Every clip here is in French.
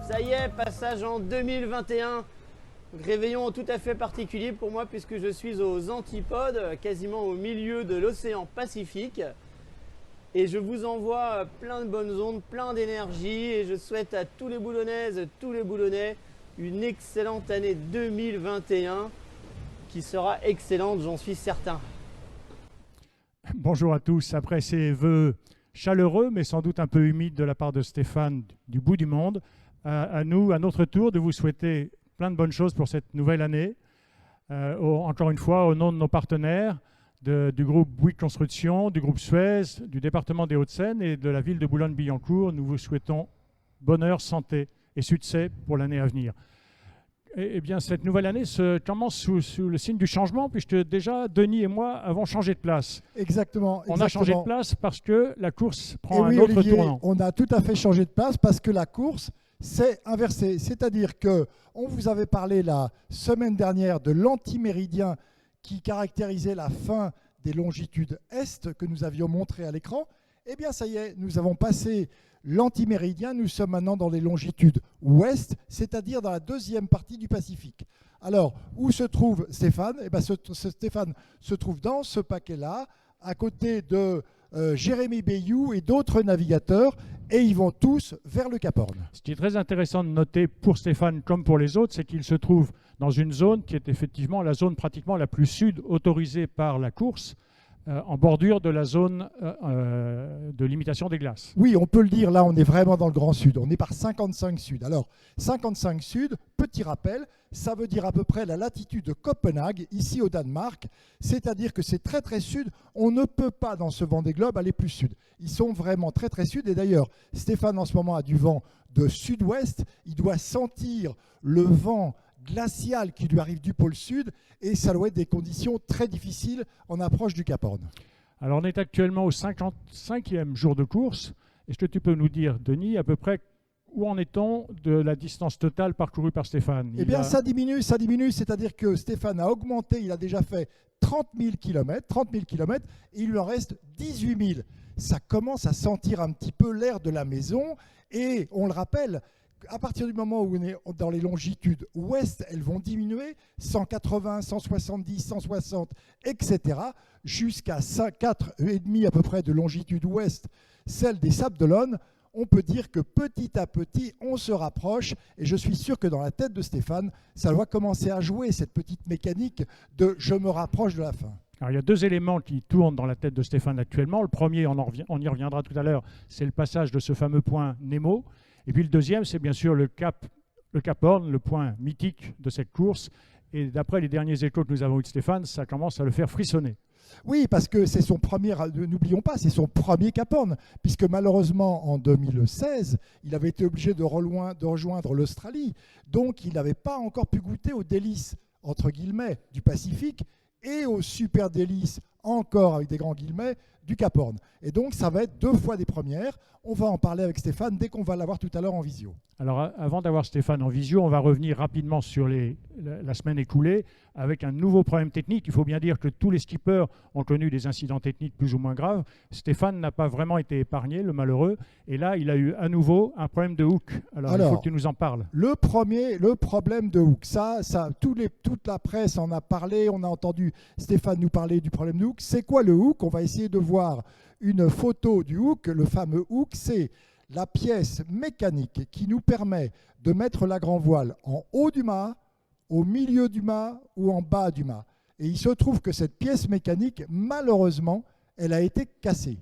Ça y est, passage en 2021. Réveillon tout à fait particulier pour moi puisque je suis aux antipodes, quasiment au milieu de l'océan Pacifique. Et je vous envoie plein de bonnes ondes, plein d'énergie et je souhaite à tous les Boulonnaises, tous les Boulonnais une excellente année 2021 qui sera excellente, j'en suis certain. Bonjour à tous. Après ces vœux chaleureux mais sans doute un peu humides de la part de Stéphane du bout du monde, à nous, à notre tour, de vous souhaiter plein de bonnes choses pour cette nouvelle année. Encore une fois, au nom de nos partenaires, du groupe Bouygues Construction, du groupe Suez, du département des Hauts-de-Seine et de la ville de Boulogne-Billancourt, nous vous souhaitons bonheur, santé et succès pour l'année à venir. Eh bien, cette nouvelle année se commence sous le signe du changement, puisque déjà, Denis et moi avons changé de place. Exactement. On a changé de place parce que la course prend oui, un autre Olivier, tournant. On a tout à fait changé de place parce que la course s'est inversée. C'est-à-dire qu'on vous avait parlé la semaine dernière de l'antiméridien qui caractérisait la fin des longitudes est que nous avions montré à l'écran. Eh bien, ça y est, nous avons passé l'antiméridien, nous sommes maintenant dans les longitudes ouest, c'est-à-dire dans la deuxième partie du Pacifique. Alors, où se trouve Stéphane? Eh bien, Stéphane se trouve dans ce paquet-là, à côté de Jérémy Bayou et d'autres navigateurs, et ils vont tous vers le Cap Horn. Ce qui est très intéressant de noter pour Stéphane comme pour les autres, c'est qu'il se trouve dans une zone qui est effectivement la zone pratiquement la plus sud autorisée par la course, en bordure de la zone de limitation des glaces. Oui, on peut le dire, là on est vraiment dans le Grand Sud, on est par 55 Sud. Alors 55 Sud, petit rappel, ça veut dire à peu près la latitude de Copenhague, ici au Danemark, c'est-à-dire que c'est très très sud, on ne peut pas dans ce Vendée Globe aller plus sud. Ils sont vraiment très très sud et d'ailleurs Stéphane en ce moment a du vent de sud-ouest, il doit sentir le vent glacial qui lui arrive du pôle sud et ça doit être des conditions très difficiles en approche du Cap Horn. Alors on est actuellement au 55e jour de course. Est-ce que tu peux nous dire, Denis, à peu près où en est-on de la distance totale parcourue par Stéphane? Eh bien ça diminue, c'est-à-dire que Stéphane a augmenté, il a déjà fait 30 000 km, et il lui en reste 18 000. Ça commence à sentir un petit peu l'air de la maison et on le rappelle, à partir du moment où on est dans les longitudes ouest, elles vont diminuer 180, 170, 160, etc. jusqu'à 4,5 à peu près de longitude ouest, celle des Sables d'Olonne. On peut dire que petit à petit, on se rapproche et je suis sûr que dans la tête de Stéphane, ça doit commencer à jouer cette petite mécanique de « je me rapproche de la fin ». Alors, il y a deux éléments qui tournent dans la tête de Stéphane actuellement. Le premier, on y reviendra tout à l'heure, c'est le passage de ce fameux point Nemo. Et puis le deuxième, c'est bien sûr le Cap Horn, le point mythique de cette course. Et d'après les derniers échos que nous avons eu de Stéphane, ça commence à le faire frissonner. Oui, parce que c'est son premier, n'oublions pas, c'est son premier Cap Horn, puisque malheureusement en 2016, il avait été obligé de rejoindre l'Australie. Donc il n'avait pas encore pu goûter aux délices, entre guillemets, du Pacifique et aux super délices, encore avec des grands guillemets, du Cap Horn. Et donc ça va être deux fois des premières. On va en parler avec Stéphane dès qu'on va l'avoir tout à l'heure en visio. Alors avant d'avoir Stéphane en visio, on va revenir rapidement sur la semaine écoulée avec un nouveau problème technique. Il faut bien dire que tous les skippers ont connu des incidents techniques plus ou moins graves. Stéphane n'a pas vraiment été épargné, le malheureux. Et là, il a eu à nouveau un problème de hook. Alors il faut que tu nous en parles. Le problème de hook, toute la presse en a parlé. On a entendu Stéphane nous parler du problème de hook. C'est quoi le hook? On va essayer de voir une photo du hook. Le fameux hook, c'est la pièce mécanique qui nous permet de mettre la grand voile en haut du mât, au milieu du mât ou en bas du mât. Et il se trouve que cette pièce mécanique, malheureusement, elle a été cassée.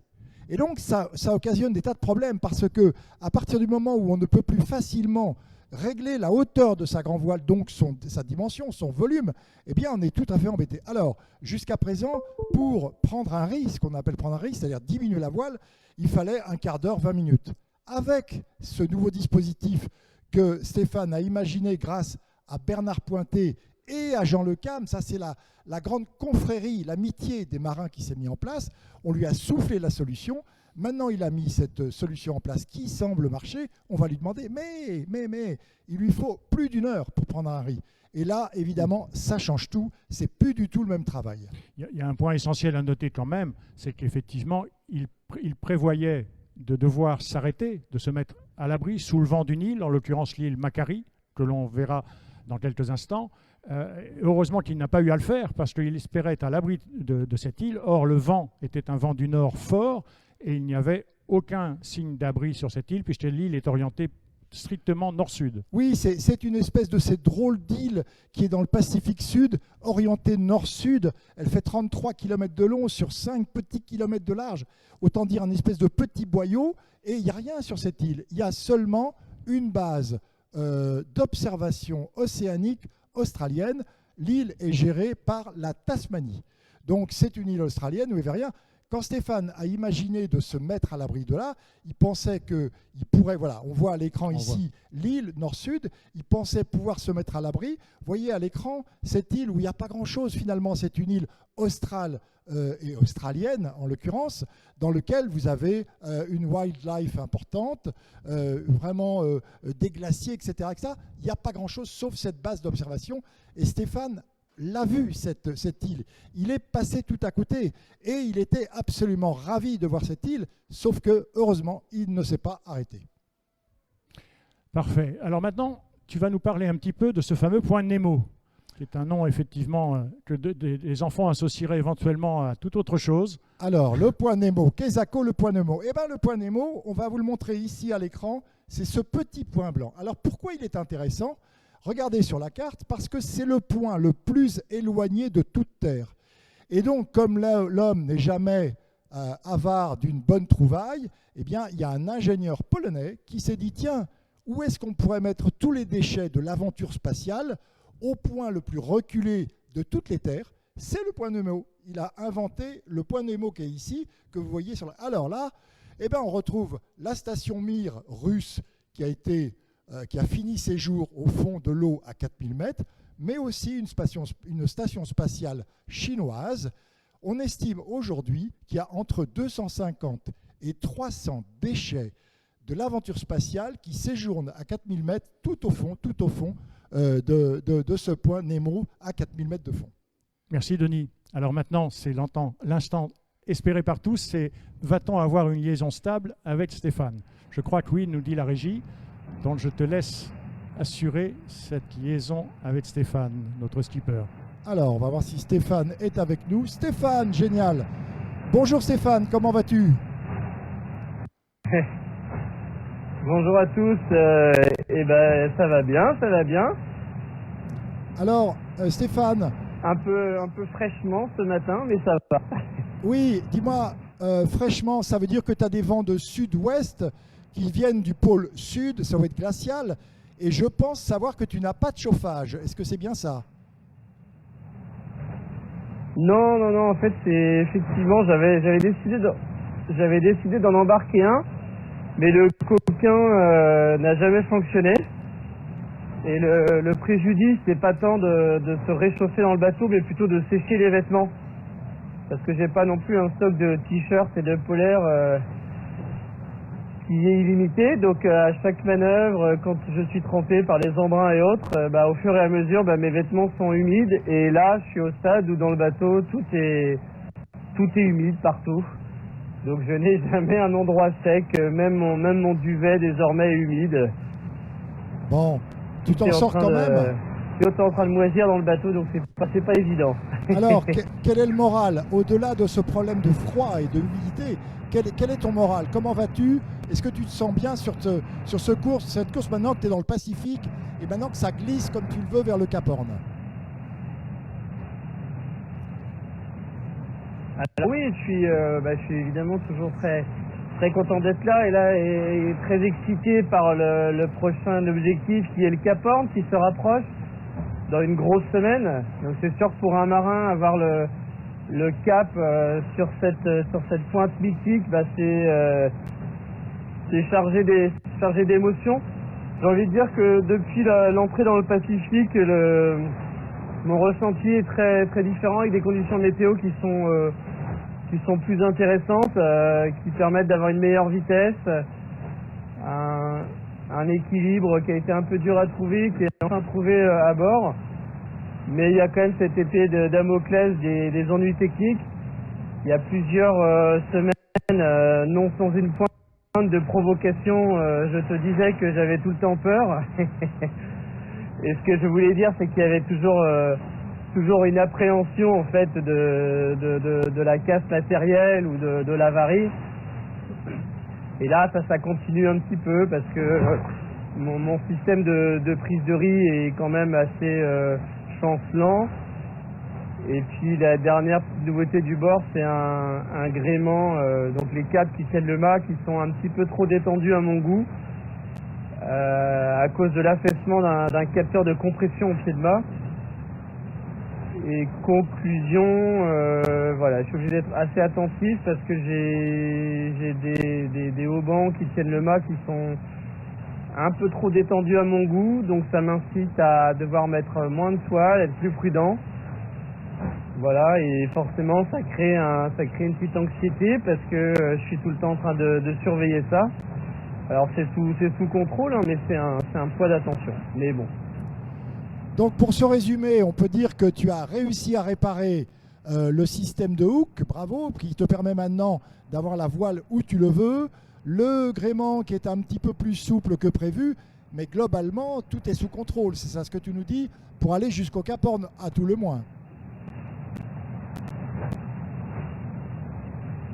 Et donc ça occasionne des tas de problèmes parce que à partir du moment où on ne peut plus facilement régler la hauteur de sa grand voile, donc sa dimension, son volume, eh bien on est tout à fait embêté. Alors, jusqu'à présent, pour prendre un risque, qu'on appelle prendre un risque, c'est-à-dire diminuer la voile, il fallait un quart d'heure, 20 minutes. Avec ce nouveau dispositif que Stéphane a imaginé grâce à Bernard Pointé et à Jean Le Cam, ça c'est la grande confrérie, l'amitié des marins qui s'est mis en place, on lui a soufflé la solution. Maintenant, il a mis cette solution en place qui semble marcher. On va lui demander, mais, il lui faut plus d'une heure pour prendre un riz. Et là, évidemment, ça change tout. C'est plus du tout le même travail. Il y a un point essentiel à noter quand même, c'est qu'effectivement, il prévoyait de devoir s'arrêter, de se mettre à l'abri sous le vent d'une île, en l'occurrence l'île Macquarie, que l'on verra dans quelques instants. Heureusement qu'il n'a pas eu à le faire parce qu'il espérait être à l'abri de cette île. Or, le vent était un vent du nord fort et il n'y avait aucun signe d'abri sur cette île puisque l'île est orientée strictement nord-sud. Oui, c'est une espèce de cette drôle d'île qui est dans le Pacifique Sud, orientée nord-sud. Elle fait 33 km de long sur 5 petits kilomètres de large. Autant dire un espèce de petit boyau. Et il n'y a rien sur cette île. Il y a seulement une base d'observation océanique australienne. L'île est gérée par la Tasmanie. Donc c'est une île australienne où il n'y avait rien. Quand Stéphane a imaginé de se mettre à l'abri de là, il pensait qu'il pourrait, voilà, on voit à l'écran ici l'île nord-sud, il pensait pouvoir se mettre à l'abri. Vous voyez à l'écran cette île où il n'y a pas grand-chose finalement, c'est une île australe et australienne en l'occurrence, dans laquelle vous avez une wildlife importante, vraiment des glaciers, etc., etc. Il n'y a pas grand-chose sauf cette base d'observation. Et Stéphane l'a vu, cette île. Il est passé tout à côté et il était absolument ravi de voir cette île, sauf que, heureusement, il ne s'est pas arrêté. Parfait. Alors maintenant, tu vas nous parler un petit peu de ce fameux point Nemo, qui est un nom, effectivement, que les enfants associeraient éventuellement à toute autre chose. Alors, le point Nemo, Kesako, le point Nemo. Eh bien, le point Nemo, on va vous le montrer ici à l'écran, c'est ce petit point blanc. Alors, pourquoi il est intéressant ? Regardez sur la carte, parce que c'est le point le plus éloigné de toute Terre. Et donc, comme l'homme n'est jamais avare d'une bonne trouvaille, eh bien, il y a un ingénieur polonais qui s'est dit, tiens, où est-ce qu'on pourrait mettre tous les déchets de l'aventure spatiale au point le plus reculé de toutes les terres? C'est le point Nemo. Il a inventé le point Nemo qui est ici, que vous voyez sur la... Alors là, eh bien, on retrouve la station Mir russe qui a fini ses jours au fond de l'eau à 4000 mètres, mais aussi une station spatiale chinoise. On estime aujourd'hui qu'il y a entre 250 et 300 déchets de l'aventure spatiale qui séjournent à 4000 mètres tout au fond de ce point Nemo à 4000 mètres de fond. Merci Denis. Alors maintenant, c'est l'instant espéré par tous, c'est va-t-on avoir une liaison stable avec Stéphane? Je crois que oui, nous dit la régie. Donc je te laisse assurer cette liaison avec Stéphane, notre skipper. Alors, on va voir si Stéphane est avec nous. Stéphane, génial. Bonjour Stéphane, comment vas-tu? Bonjour à tous. Ça va bien, ça va bien. Alors, Stéphane. Un peu fraîchement ce matin, mais ça va. Oui, dis-moi, fraîchement, ça veut dire que tu as des vents de sud-ouest qui viennent du pôle sud, ça va être glacial, et je pense savoir que tu n'as pas de chauffage. Est-ce que c'est bien ça? Non, en fait, c'est effectivement, j'avais décidé d'en embarquer un, mais le coquin n'a jamais fonctionné. Et le préjudice, c'est pas tant de se réchauffer dans le bateau, mais plutôt de sécher les vêtements. Parce que j'ai pas non plus un stock de t-shirts et de polaires qui est illimité, donc à chaque manœuvre, quand je suis trempé par les embruns et autres, au fur et à mesure, mes vêtements sont humides, et là, je suis au stade où dans le bateau, tout est humide partout. Donc je n'ai jamais un endroit sec, même mon duvet désormais est humide. Bon, tu t'en sors quand même. Je suis en train de moisir dans le bateau, donc c'est pas évident. Alors, quel est le moral? Au-delà de ce problème de froid et de humidité, quel est ton moral? Comment vas-tu? Est-ce que tu te sens bien sur cette course maintenant que tu es dans le Pacifique et maintenant que ça glisse comme tu le veux vers le Cap Horn? Alors oui, je suis évidemment toujours très content d'être là et très excité par le prochain objectif qui est le Cap Horn qui se rapproche dans une grosse semaine. Donc c'est sûr que pour un marin, avoir le cap sur cette pointe mythique, c'est chargé d'émotions. J'ai envie de dire que depuis l'entrée dans le Pacifique, mon ressenti est très très différent, avec des conditions météo qui sont plus intéressantes, qui permettent d'avoir une meilleure vitesse, un équilibre qui a été un peu dur à trouver, qui est enfin trouvé à bord. Mais il y a quand même cette épée de Damoclès des ennuis techniques. Il y a plusieurs semaines non sans une pointe de provocation, je te disais que j'avais tout le temps peur. Et ce que je voulais dire, c'est qu'il y avait toujours une appréhension en fait de la casse matérielle ou de l'avarie. Et là, ça continue un petit peu parce que mon système de prise de riz est quand même assez chancelant. Et puis la dernière petite nouveauté du bord, c'est un gréement, donc les câbles qui tiennent le mât, qui sont un petit peu trop détendus à mon goût, à cause de l'affaissement d'un capteur de compression au pied de mât. Et conclusion, voilà, je suis obligé d'être assez attentif parce que j'ai des haubans qui tiennent le mât qui sont un peu trop détendus à mon goût, donc ça m'incite à devoir mettre moins de toile, être plus prudent. Voilà, et forcément ça crée une petite anxiété parce que je suis tout le temps en train de surveiller ça. Alors c'est sous contrôle, hein, mais c'est un poids d'attention. Mais bon. Donc pour ce résumé, on peut dire que tu as réussi à réparer le système de hook, bravo, qui te permet maintenant d'avoir la voile où tu le veux, le gréement qui est un petit peu plus souple que prévu, mais globalement tout est sous contrôle, c'est ça ce que tu nous dis, pour aller jusqu'au Cap Horn à tout le moins.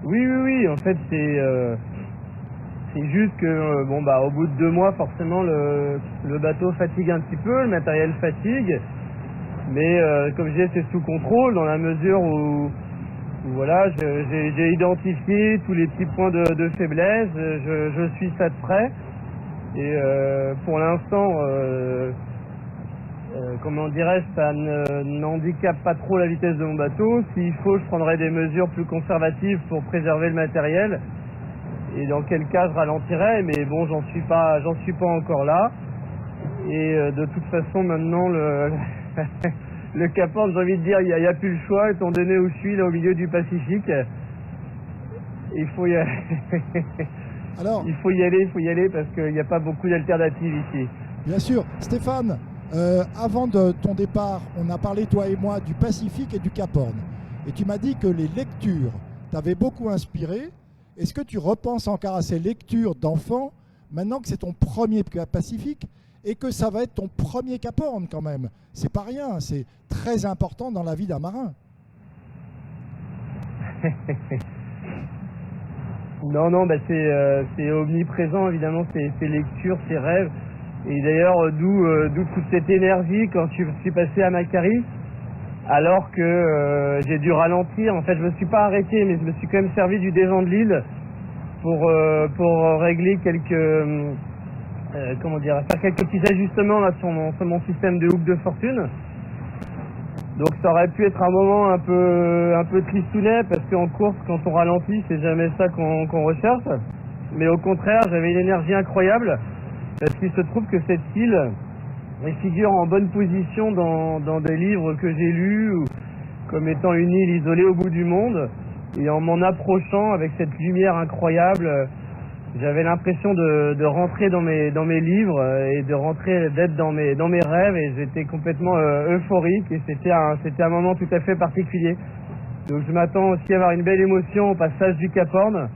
Oui, en fait c'est juste que bon bah au bout de 2 mois forcément le bateau fatigue un petit peu, le matériel fatigue, mais comme je disais c'est sous contrôle dans la mesure où voilà j'ai identifié tous les petits points de faiblesse, je suis ça de près et pour l'instant comment dirais-je, ça n'handicape pas trop la vitesse de mon bateau. S'il faut, je prendrai des mesures plus conservatives pour préserver le matériel. Et dans quel cas je ralentirai, mais bon, j'en suis pas encore là. Et de toute façon, maintenant, le Cap Horn, j'ai envie de dire, il n'y a plus le choix, étant donné où je suis, là, au milieu du Pacifique. Il faut y aller. Alors, il faut y aller parce qu'il n'y a pas beaucoup d'alternatives ici. Bien sûr. Stéphane, avant de ton départ, on a parlé, toi et moi, du Pacifique et du Cap Horn. Et tu m'as dit que les lectures t'avaient beaucoup inspiré. Est-ce que tu repenses encore à ces lectures d'enfants, maintenant que c'est ton premier Pacifique et que ça va être ton premier Cap Horn quand même? C'est pas rien, c'est très important dans la vie d'un marin. Non, bah c'est omniprésent, évidemment, ces lectures, ces rêves. Et d'ailleurs, d'où toute cette énergie quand je suis passé à Macquarie, alors que j'ai dû ralentir. En fait, je me suis pas arrêté, mais je me suis quand même servi du dévent de l'île pour régler faire quelques petits ajustements là sur mon système de hook de fortune. Donc ça aurait pu être un moment un peu tristounet parce qu'en course, quand on ralentit, c'est jamais ça qu'on recherche. Mais au contraire, j'avais une énergie incroyable parce qu'il se trouve que cette île figure en bonne position dans des livres que j'ai lus comme étant une île isolée au bout du monde. Et en m'en approchant avec cette lumière incroyable, j'avais l'impression de rentrer dans mes livres et d'être dans mes rêves, et j'étais complètement euphorique, et c'était un moment tout à fait particulier. Donc je m'attends aussi à avoir une belle émotion au passage du Cap Horn,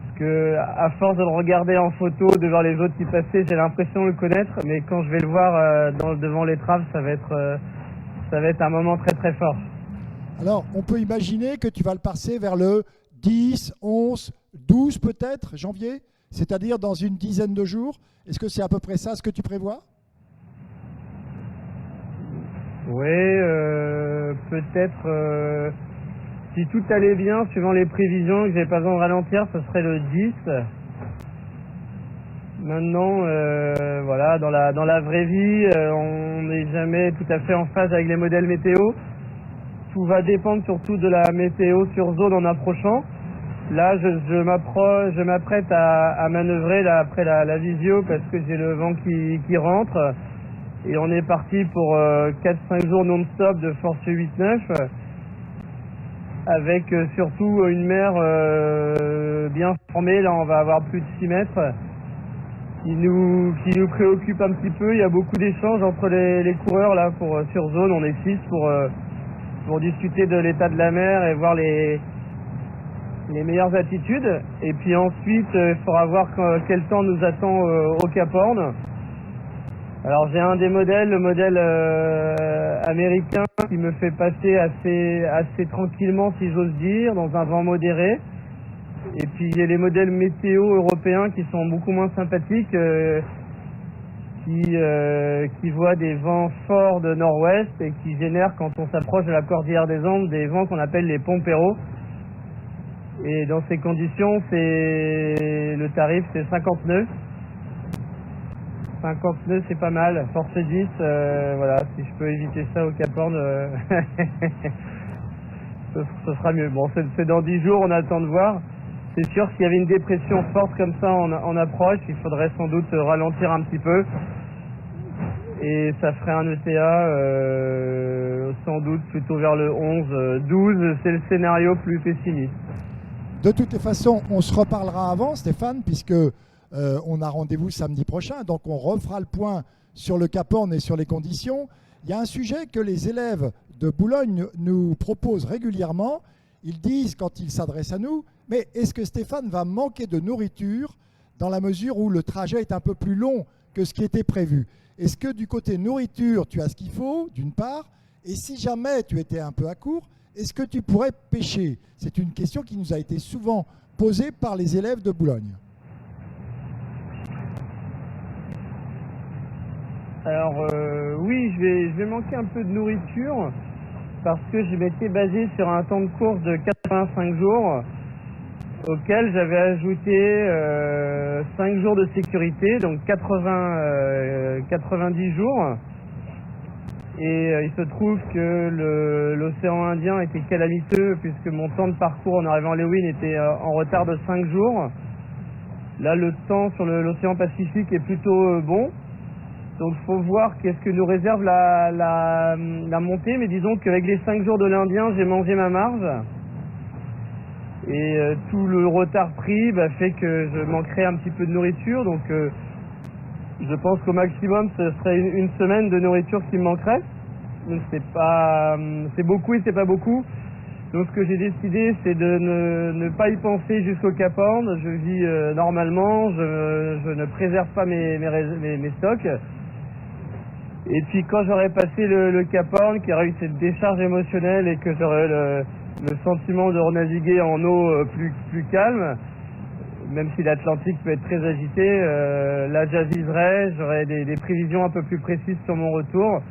parce que à force de le regarder en photo, de voir les autres qui passaient, j'ai l'impression de le connaître, mais quand je vais le voir devant l'étrave, ça va être un moment très très fort. Alors, on peut imaginer que tu vas le passer vers le 10, 11, 12 peut-être, janvier, c'est-à-dire dans une dizaine de jours. Est-ce que c'est à peu près ça ce que tu prévois? Oui, peut-être, si tout allait bien, suivant les prévisions, que j'avais pas besoin de ralentir, ce serait le 10. Maintenant, voilà, dans la vraie vie, on n'est jamais tout à fait en phase avec les modèles météo. Tout va dépendre surtout de la météo sur zone en approchant. Là, je m'apprête à manœuvrer là, après la visio parce que j'ai le vent qui rentre. Et on est parti pour 4-5 jours non-stop de force 8-9 avec surtout une mer bien formée. Là, on va avoir plus de 6 mètres qui nous préoccupe un petit peu. Il y a beaucoup d'échanges entre les coureurs là sur zone. On est 6 pour discuter de l'état de la mer et voir les les meilleures attitudes. Et puis ensuite, il faudra voir quel temps nous attend au Cap Horn. Alors j'ai un des modèles, le modèle américain, qui me fait passer assez tranquillement, si j'ose dire, dans un vent modéré. Et puis il y a les modèles météo européens qui sont beaucoup moins sympathiques, qui voient des vents forts de nord-ouest et qui génèrent, quand on s'approche de la cordillère des Andes, des vents qu'on appelle les pomperos. Et dans ces conditions, le tarif c'est 50 nœuds. 50 nœuds, c'est pas mal. Force 10, voilà, si je peux éviter ça au Cap Horn, ce sera mieux. Bon, c'est dans 10 jours, on a le temps de voir. C'est sûr, s'il y avait une dépression forte comme ça en approche, il faudrait sans doute ralentir un petit peu. Et ça ferait un ETA sans doute plutôt vers le 11, 12, c'est le scénario plus pessimiste. De toutes les façons, on se reparlera avant, Stéphane, puisque on a rendez-vous samedi prochain, donc on refera le point sur le Cap Horn et sur les conditions. Il y a un sujet que les élèves de Boulogne nous proposent régulièrement. Ils disent, quand ils s'adressent à nous, mais est-ce que Stéphane va manquer de nourriture dans la mesure où le trajet est un peu plus long que ce qui était prévu? Est-ce que du côté nourriture, tu as ce qu'il faut, d'une part, et si jamais tu étais un peu à court, est-ce que tu pourrais pêcher? C'est une question qui nous a été souvent posée par les élèves de Boulogne. Alors oui, je vais manquer un peu de nourriture parce que je m'étais basé sur un temps de course de 85 jours auquel j'avais ajouté 5 jours de sécurité, donc 90 jours. Et il se trouve que l'océan Indien était calamiteux puisque mon temps de parcours en arrivant à Leeuwin était en retard de 5 jours. Là, le temps sur l'océan Pacifique est plutôt bon. Donc il faut voir qu'est-ce que nous réserve la montée. Mais disons qu'avec les 5 jours de l'Indien, j'ai mangé ma marge. Et tout le retard pris fait que je manquerai un petit peu de nourriture. Donc je pense qu'au maximum, ce serait une semaine de nourriture qui me manquerait. Donc c'est beaucoup et c'est pas beaucoup. Donc ce que j'ai décidé, c'est de ne pas y penser jusqu'au Cap Horn. Je vis normalement, je ne préserve pas mes stocks. Et puis quand j'aurai passé le Cap Horn, qu'il y aura eu cette décharge émotionnelle et que j'aurai le sentiment de renaviguer en eau plus calme, même si l'Atlantique peut être très agité, là j'aviserai, j'aurai des prévisions un peu plus précises sur mon retour.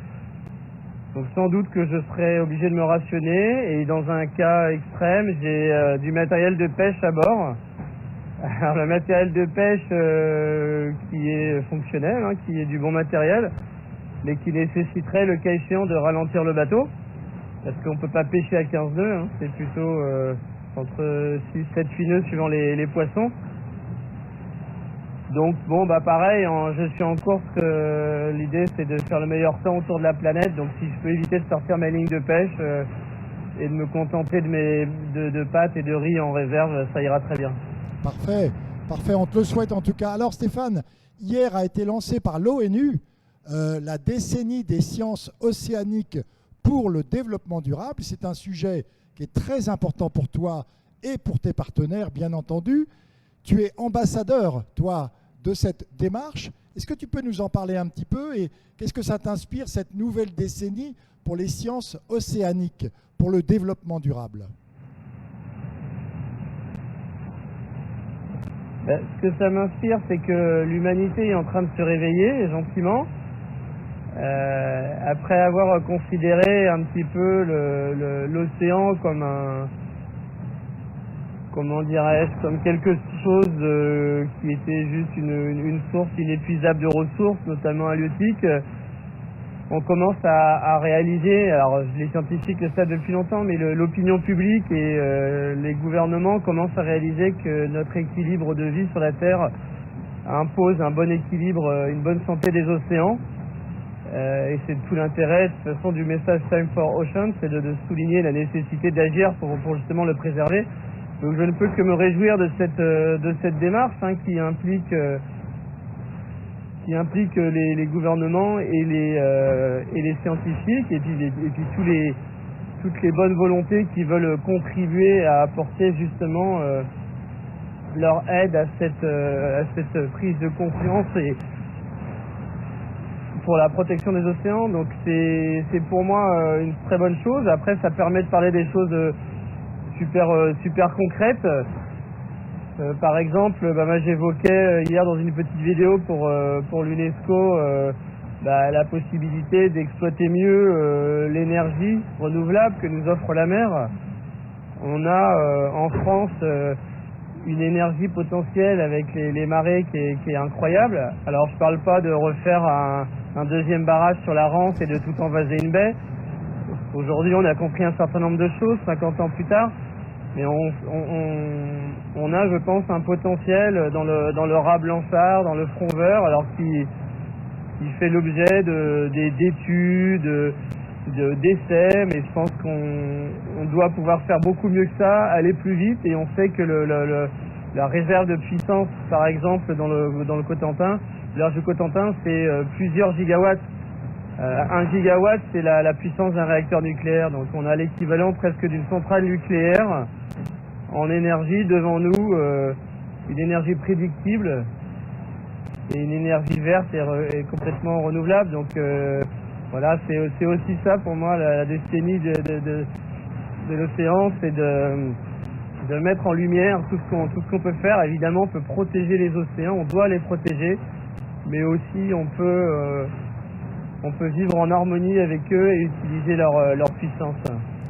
Donc sans doute que je serai obligé de me rationner, et dans un cas extrême, j'ai du matériel de pêche à bord. Alors le matériel de pêche qui est fonctionnel, qui est du bon matériel, mais qui nécessiterait le cas échéant de ralentir le bateau, parce qu'on ne peut pas pêcher à 15 nœuds, c'est plutôt entre 6, 7, 8 nœuds suivant les poissons. Donc bon, pareil, je suis en course, l'idée c'est de faire le meilleur temps autour de la planète, donc si je peux éviter de sortir mes lignes de pêche et de me contenter de pâtes et de riz en réserve, ça ira très bien. Parfait, parfait, on te le souhaite en tout cas. Alors Stéphane, hier a été lancé par l'ONU la décennie des sciences océaniques pour le développement durable. C'est un sujet qui est très important pour toi et pour tes partenaires, bien entendu. Tu es ambassadeur, toi, de cette démarche. Est-ce que tu peux nous en parler un petit peu et qu'est-ce que ça t'inspire, cette nouvelle décennie pour les sciences océaniques, pour le développement durable? Ce que ça m'inspire, c'est que l'humanité est en train de se réveiller gentiment. Après avoir considéré un petit peu l'océan comme comme quelque chose qui était juste une source inépuisable de ressources, notamment halieutiques, on commence à réaliser, alors les scientifiques le savent depuis longtemps, mais l'opinion publique et les gouvernements commencent à réaliser que notre équilibre de vie sur la Terre impose un bon équilibre, une bonne santé des océans. Et c'est tout l'intérêt de toute façon du message Time for Ocean, c'est de souligner la nécessité d'agir pour justement le préserver. Donc je ne peux que me réjouir de cette démarche qui implique les gouvernements et les scientifiques et puis toutes les bonnes volontés qui veulent contribuer à apporter justement leur aide à cette prise de conscience et pour la protection des océans. Donc c'est pour moi une très bonne chose. Après, ça permet de parler des choses super concrètes. Par exemple, moi j'évoquais hier dans une petite vidéo pour l'UNESCO la possibilité d'exploiter mieux l'énergie renouvelable que nous offre la mer. On a en France une énergie potentielle avec les marées qui est incroyable. Alors je parle pas de refaire un deuxième barrage sur la Rance et de tout envaser une baie. Aujourd'hui on a compris un certain nombre de choses, 50 ans plus tard, mais on a, je pense, un potentiel dans le raz blanchard, dans le front vert, alors qui fait l'objet d'études, d'essais, mais je pense qu'on doit pouvoir faire beaucoup mieux que ça, aller plus vite, et on sait que la réserve de puissance, par exemple, dans le Cotentin, l'arche du Cotentin, c'est plusieurs gigawatts. 1 gigawatt, c'est la puissance d'un réacteur nucléaire, donc on a l'équivalent presque d'une centrale nucléaire en énergie devant nous, une énergie prédictible et une énergie verte et complètement renouvelable. Donc voilà, c'est aussi ça pour moi la décennie de l'océan, c'est de mettre en lumière tout ce qu'on peut faire. Évidemment, on peut protéger les océans, on doit les protéger, mais aussi on peut vivre en harmonie avec eux et utiliser leur puissance.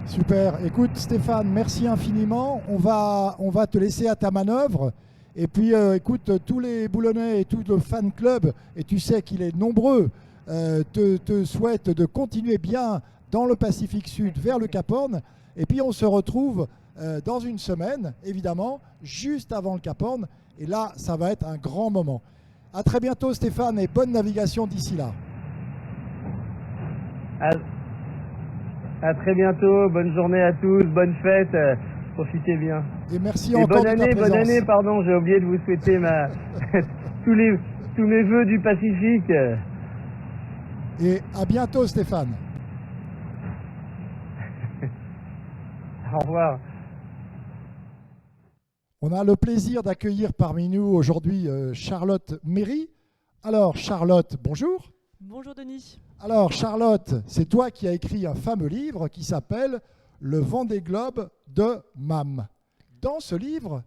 Super. Écoute Stéphane, merci infiniment. On va te laisser à ta manœuvre. Et puis écoute, tous les Boulonnais et tout le fan club, et tu sais qu'il est nombreux, te souhaitent de continuer bien dans le Pacifique Sud vers le Cap Horn. Et puis on se retrouve dans une semaine, évidemment, juste avant le Cap Horn. Et là, ça va être un grand moment. À très bientôt Stéphane et bonne navigation d'ici là. À très bientôt, bonne journée à tous, bonne fête, profitez bien. Et merci et encore bonne année, pardon, j'ai oublié de vous souhaiter tous mes vœux du Pacifique. Et à bientôt Stéphane. Au revoir. On a le plaisir d'accueillir parmi nous aujourd'hui Charlotte Méry. Alors Charlotte, bonjour. Bonjour Denis. Alors Charlotte, c'est toi qui as écrit un fameux livre qui s'appelle « Le Vendée Globe de MAM ». Dans ce livre,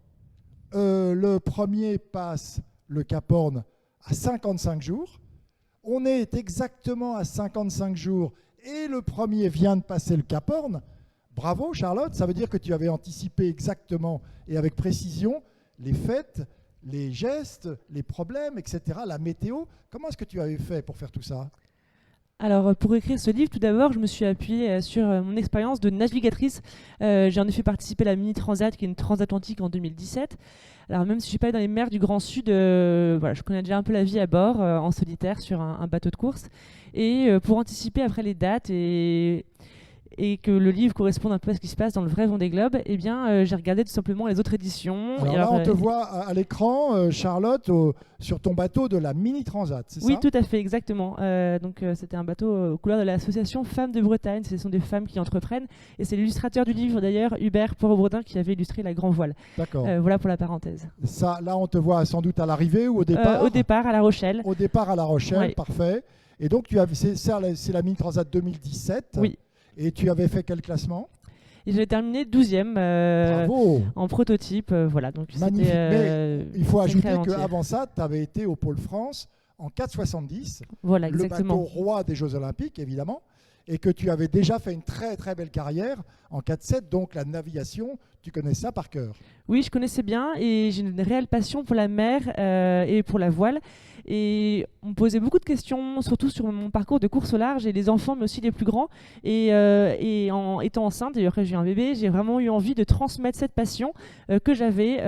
le premier passe le Cap Horn à 55 jours. On est exactement à 55 jours et le premier vient de passer le Cap Horn. Bravo Charlotte, ça veut dire que tu avais anticipé exactement et avec précision les fêtes, les gestes, les problèmes, etc., la météo. Comment est-ce que tu avais fait pour faire tout ça ? Alors, pour écrire ce livre, tout d'abord, je me suis appuyée sur mon expérience de navigatrice. J'ai en effet participé à la Mini Transat, qui est une transatlantique en 2017. Alors, même si je ne suis pas allée dans les mers du Grand Sud, voilà, je connais déjà un peu la vie à bord, en solitaire, sur un bateau de course. Et pour anticiper après les dates et que le livre corresponde un peu à ce qui se passe dans le vrai Vendée Globe, eh bien, j'ai regardé tout simplement les autres éditions. Alors là, on te voit à l'écran, Charlotte, sur ton bateau de la Mini Transat, c'est ça ? Oui, tout à fait, exactement. Donc, c'était un bateau aux couleurs de l'association Femmes de Bretagne. Ce sont des femmes qui entreprennent. Et c'est l'illustrateur du livre, d'ailleurs, Hubert Poireau-Bredin, qui avait illustré la Grand Voile. D'accord. Voilà pour la parenthèse. Ça, là, on te voit sans doute à l'arrivée ou au départ ? Au départ, à La Rochelle. Au départ, à La Rochelle, Ouais. Parfait. Et donc, c'est la Mini Transat 2017. Oui. Et tu avais fait quel classement ? Et j'avais terminé 12e Bravo. en prototype. Voilà, donc Magnifique. Mais il faut ajouter aventure. qu'avant ça, tu avais été au Pôle France en 4,70. Voilà, le exactement. bateau roi des Jeux Olympiques, évidemment. Et que tu avais déjà fait une très très belle carrière en 4,7. Donc la navigation, tu connais ça par cœur. Oui, je connaissais bien et j'ai une réelle passion pour la mer et pour la voile. Et on me posait beaucoup de questions, surtout sur mon parcours de course au large et les enfants, mais aussi les plus grands. Et en étant enceinte, d'ailleurs, j'ai eu un bébé, j'ai vraiment eu envie de transmettre cette passion que j'avais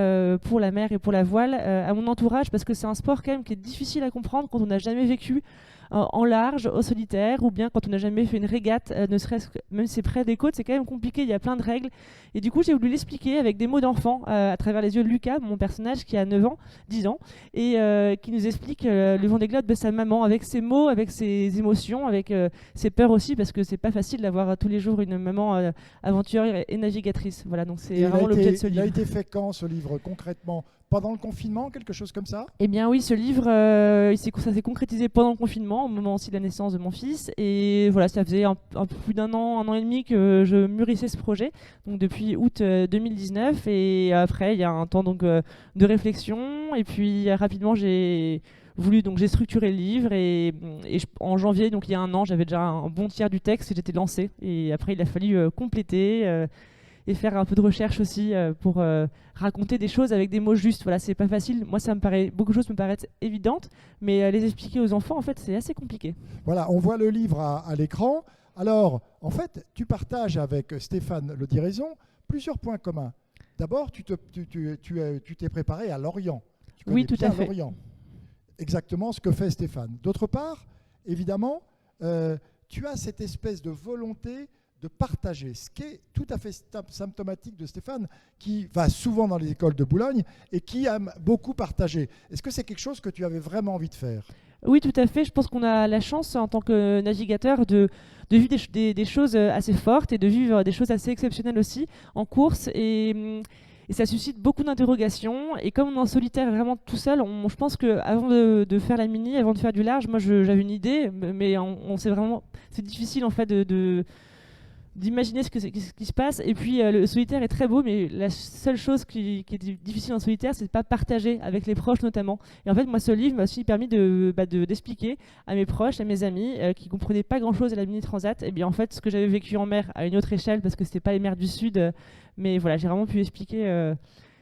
pour la mer et pour la voile à mon entourage, parce que c'est un sport quand même qui est difficile à comprendre quand on n'a jamais vécu en large, au solitaire, ou bien quand on n'a jamais fait une régate, ne serait-ce que, même si c'est près des côtes, c'est quand même compliqué, il y a plein de règles. Et du coup, j'ai voulu l'expliquer avec des mots d'enfant, à travers les yeux de Lucas, mon personnage qui a 10 ans, et qui nous explique le Vendée Globe de sa maman, avec ses mots, avec ses émotions, avec ses peurs aussi, parce que c'est pas facile d'avoir tous les jours une maman aventurière et navigatrice. Voilà, donc c'est vraiment l'objet de ce livre. Il a été fait quand, ce livre, concrètement? Pendant le confinement, quelque chose comme ça? Eh bien oui, ce livre, ça s'est concrétisé pendant le confinement, au moment aussi de la naissance de mon fils. Et voilà, ça faisait un peu plus d'un an et demi que je mûrissais ce projet, donc depuis août 2019. Et après, il y a un temps donc, de réflexion. Et puis rapidement, j'ai structuré le livre. En janvier, donc il y a un an, j'avais déjà un bon tiers du texte et j'étais lancée. Et après, il a fallu compléter. Et faire un peu de recherche aussi pour raconter des choses avec des mots justes. Voilà, c'est pas facile. Moi, beaucoup de choses me paraissent évidentes, mais les expliquer aux enfants, en fait, c'est assez compliqué. Voilà, on voit le livre à l'écran. Alors, en fait, tu partages avec Stéphane Le Diraison plusieurs points communs. D'abord, tu t'es préparé à Lorient. Tu connais Oui, tout bien à fait. Lorient. Exactement ce que fait Stéphane. D'autre part, évidemment, tu as cette espèce de volonté de partager, ce qui est tout à fait symptomatique de Stéphane, qui va souvent dans les écoles de Boulogne et qui aime beaucoup partager. Est-ce que c'est quelque chose que tu avais vraiment envie de faire? Oui, tout à fait. Je pense qu'on a la chance, en tant que navigateur, de vivre des choses assez fortes et de vivre des choses assez exceptionnelles aussi en course. Et ça suscite beaucoup d'interrogations. Et comme on est en solitaire vraiment tout seul, je pense qu'avant de faire la mini, avant de faire du large, moi j'avais une idée, mais c'est difficile en fait d'imaginer ce qui se passe. Et puis le solitaire est très beau, mais la seule chose qui est difficile en solitaire, c'est de pas partager avec les proches notamment. Et en fait, moi, ce livre m'a aussi permis d'expliquer à mes proches, à mes amis qui comprenaient pas grand-chose à la mini transat, et bien en fait, ce que j'avais vécu en mer à une autre échelle, parce que c'était pas les mers du Sud, mais voilà, j'ai vraiment pu expliquer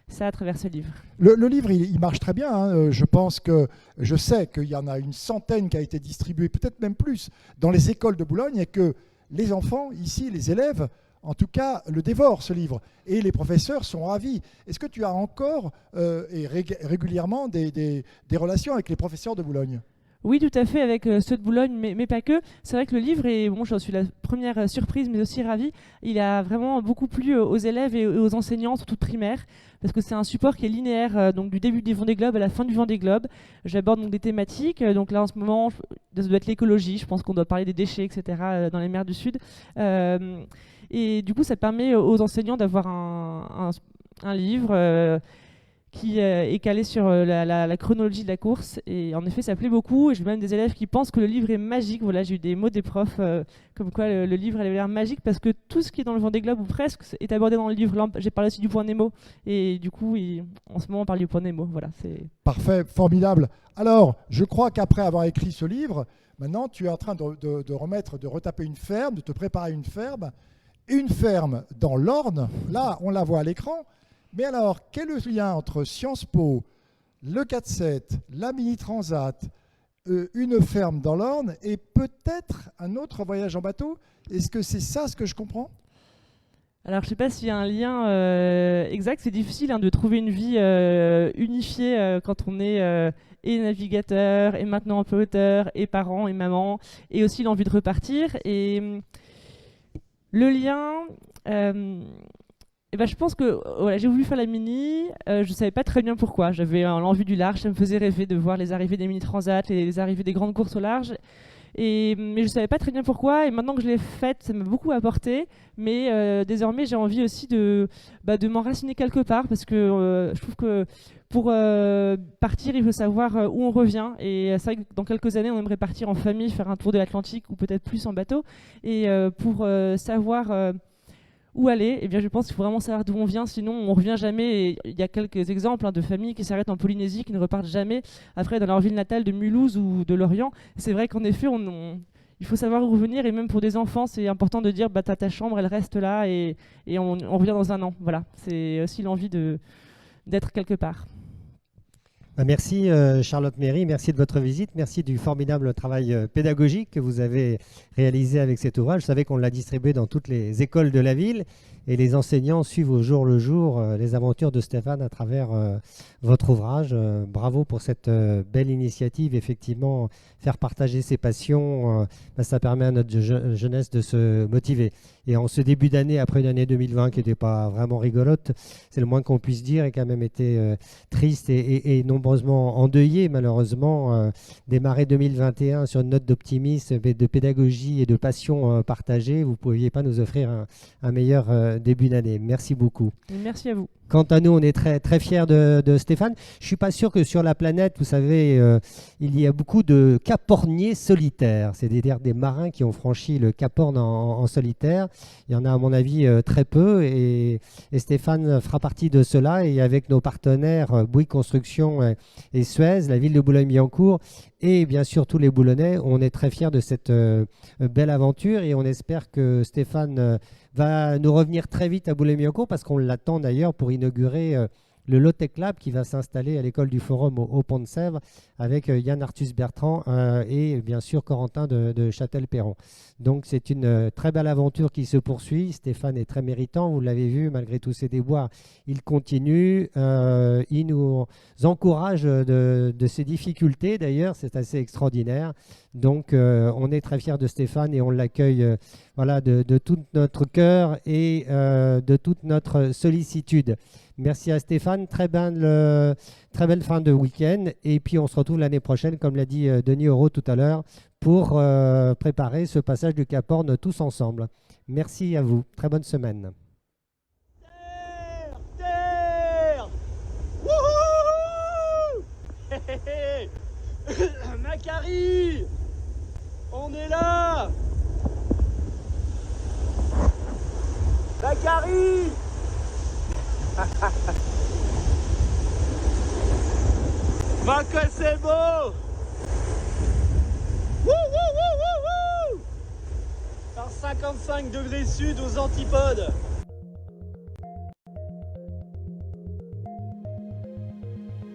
ça à travers ce livre. Le livre, il marche très bien. Hein. Je sais qu'il y en a une centaine qui a été distribuée, peut-être même plus, dans les écoles de Boulogne, et que les enfants, ici, les élèves, en tout cas, le dévorent, ce livre. Et les professeurs sont ravis. Est-ce que tu as encore régulièrement des relations avec les professeurs de Boulogne? Oui, tout à fait, avec ceux de Boulogne, mais pas que. C'est vrai que le livre, et bon, j'en suis la première surprise, mais aussi ravie, il a vraiment beaucoup plu aux élèves et aux enseignants, surtout de primaire, parce que c'est un support qui est linéaire, donc du début du Vendée Globe à la fin du Vendée Globe. J'aborde donc des thématiques, donc là en ce moment, ça doit être l'écologie, je pense qu'on doit parler des déchets, etc., dans les mers du Sud. Et du coup, ça permet aux enseignants d'avoir un livre qui est calé sur la chronologie de la course. Et en effet, ça plaît beaucoup. Et j'ai même des élèves qui pensent que le livre est magique. Voilà, j'ai eu des mots des profs comme quoi le livre avait l'air magique, parce que tout ce qui est dans le Vendée Globe, ou presque, est abordé dans le livre. Là, j'ai parlé aussi du point Nemo. Et du coup, en ce moment, on parle du point Nemo. Voilà, Parfait, formidable. Alors, je crois qu'après avoir écrit ce livre, maintenant, tu es en train de retaper une ferme, de te préparer une ferme. Une ferme dans l'Orne. Là, on la voit à l'écran. Mais alors, quel est le lien entre Sciences Po, le 4-7, la Mini Transat, une ferme dans l'Orne et peut-être un autre voyage en bateau? Est-ce que c'est ça ce que je comprends? Alors, je ne sais pas s'il y a un lien exact. C'est difficile de trouver une vie unifiée quand on est et navigateur, et maintenant un peu auteur, et parent, et maman, et aussi l'envie de repartir. Et le lien... je pense que voilà, j'ai voulu faire la mini, je ne savais pas très bien pourquoi. J'avais l'envie du large, ça me faisait rêver de voir les arrivées des mini transats, les arrivées des grandes courses au large. Mais je ne savais pas très bien pourquoi, et maintenant que je l'ai faite, ça m'a beaucoup apporté. Mais désormais, j'ai envie aussi de m'enraciner quelque part, parce que je trouve que pour partir, il faut savoir où on revient. Et c'est vrai que dans quelques années, on aimerait partir en famille, faire un tour de l'Atlantique, ou peut-être plus en bateau. Et pour savoir... où aller, eh bien, je pense qu'il faut vraiment savoir d'où on vient, sinon on ne revient jamais. Et il y a quelques exemples de familles qui s'arrêtent en Polynésie, qui ne repartent jamais après dans leur ville natale de Mulhouse ou de Lorient. C'est vrai qu'en effet, il faut savoir où revenir, et même pour des enfants, c'est important de dire t'as ta chambre, elle reste là, et on revient dans un an. Voilà, c'est aussi l'envie d'être quelque part. Merci Charlotte Méry, merci de votre visite, merci du formidable travail pédagogique que vous avez réalisé avec cet ouvrage. Je savais qu'on l'a distribué dans toutes les écoles de la ville et les enseignants suivent au jour le jour les aventures de Stéphane à travers votre ouvrage. Bravo pour cette belle initiative. Effectivement, faire partager ses passions, ça permet à notre jeunesse de se motiver. Et en ce début d'année, après une année 2020 qui n'était pas vraiment rigolote, c'est le moins qu'on puisse dire, et quand même été triste et nombreusement endeuillé, malheureusement. Démarrer 2021 sur une note d'optimisme, de pédagogie et de passion partagée, vous ne pouviez pas nous offrir un meilleur début d'année. Merci beaucoup. Et merci à vous. Quant à nous, on est très, très fiers de Stéphane. Je ne suis pas sûr que sur la planète, vous savez, il y a beaucoup de caporniers solitaires. C'est-à-dire des marins qui ont franchi le Cap Horn en solitaire. Il y en a, à mon avis, très peu. Et Stéphane fera partie de cela. Et avec nos partenaires Bouygues Construction et Suez, la ville de Boulogne-Billancourt, et bien sûr tous les Boulonnais, on est très fiers de cette belle aventure. Et on espère que Stéphane va nous revenir très vite à Boulogne-Billancourt, parce qu'on l'attend d'ailleurs pour inaugurer le Low-Tech Lab qui va s'installer à l'école du Forum au Pont de Sèvres avec Yann Arthus Bertrand et bien sûr Corentin de Châtel-Perron. Donc c'est une très belle aventure qui se poursuit. Stéphane est très méritant, vous l'avez vu, malgré tous ses déboires, il continue. Il nous encourage de ses difficultés d'ailleurs, c'est assez extraordinaire. Donc on est très fiers de Stéphane et on l'accueille voilà, de tout notre cœur et de toute notre sollicitude. Merci à Stéphane, très belle fin de week-end. Et puis on se retrouve l'année prochaine, comme l'a dit Denis Auro tout à l'heure, pour préparer ce passage du Cap Horn tous ensemble. Merci à vous, très bonne semaine. Terre Wouhou Hé, hé, hé. Macari, on est là. Macari. Va que c'est beau. Wouh, wouh, wouh, wouh, wouh. Par 55 degrés sud aux antipodes.